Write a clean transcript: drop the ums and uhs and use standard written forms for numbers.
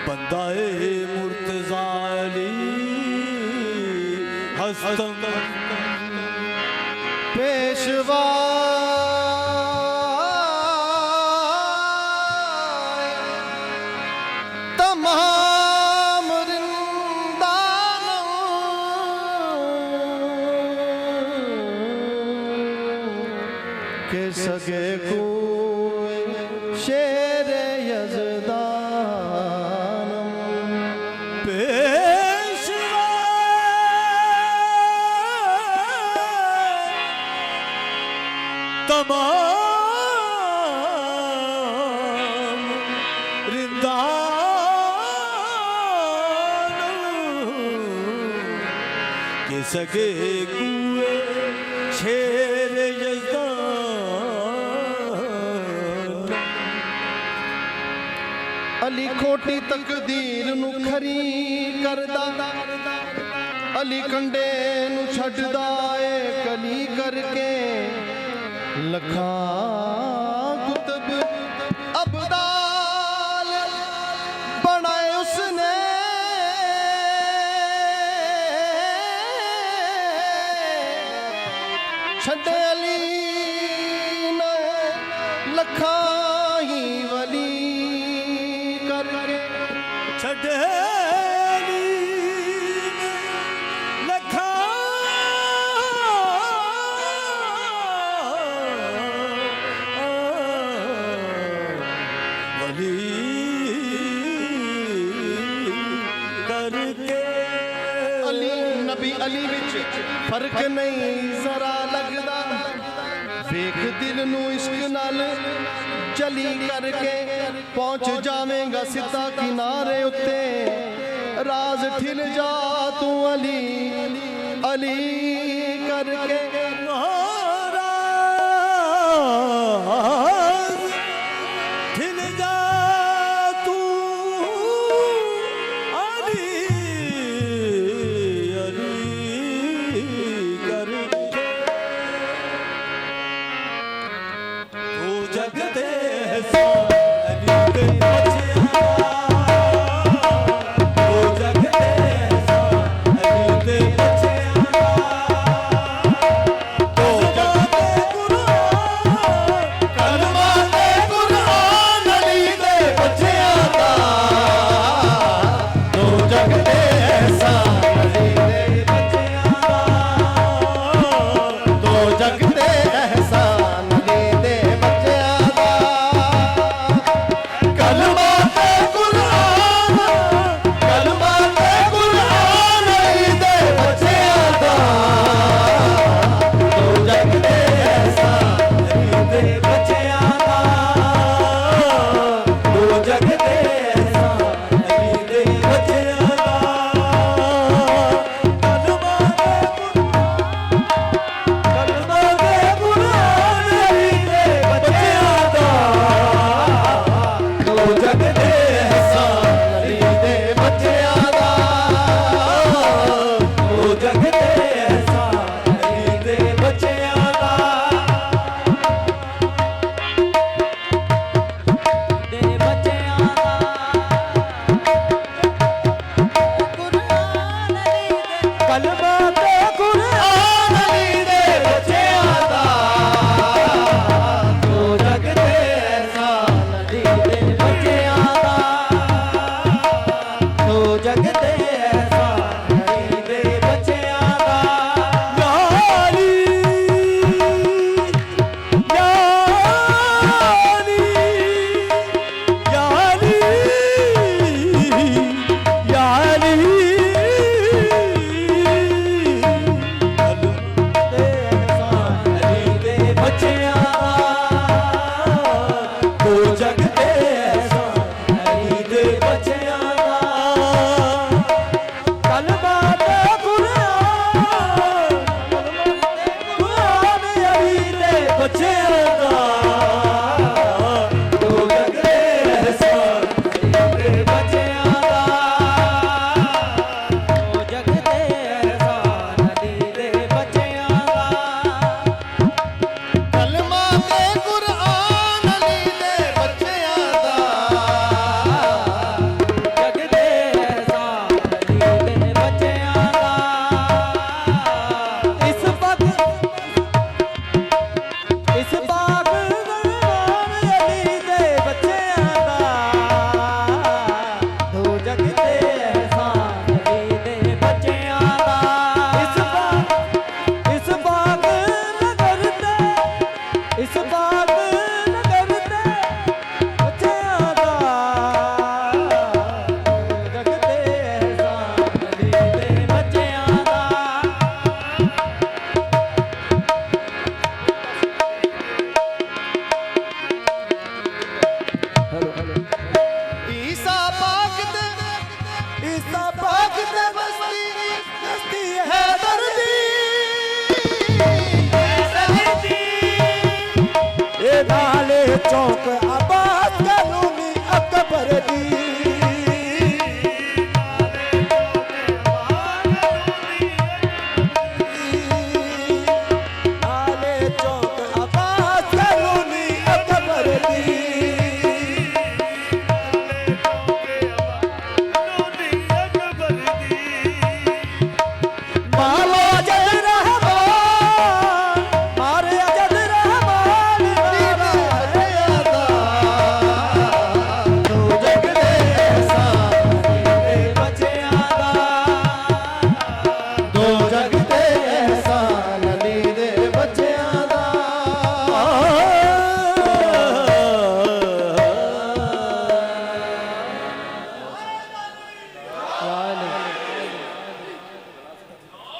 बंदाए मुर्तज़ा अली हस्तम पेशवा तमाम रिंदानों के सगे कुए शेर यज़दानम पेशवा तमाम रिंदानों के सगे कुए शेर यज़दान अली खोटी तकदीर नू खरी करदा अली कंडे नू छड्डदा ए कली करके लखां कुतब अबदाल बनाए उसने छड्डे अली ने लखां ही वली करके छड़ेली लखा वली करके अली नबी अली विच फर्क नहीं जरा लगदा वेख दिल नू इश्क नाल चली करके पहुंच जावेगा सीधा किनारे उत्ते राज ठिल जा तू अली अली करके राज ठिल जा तू अली अली करके तू जग दे अली दे बचिया तू जग दे अली दे बचिया चौक अब्बास कॉलोनी अकबर दी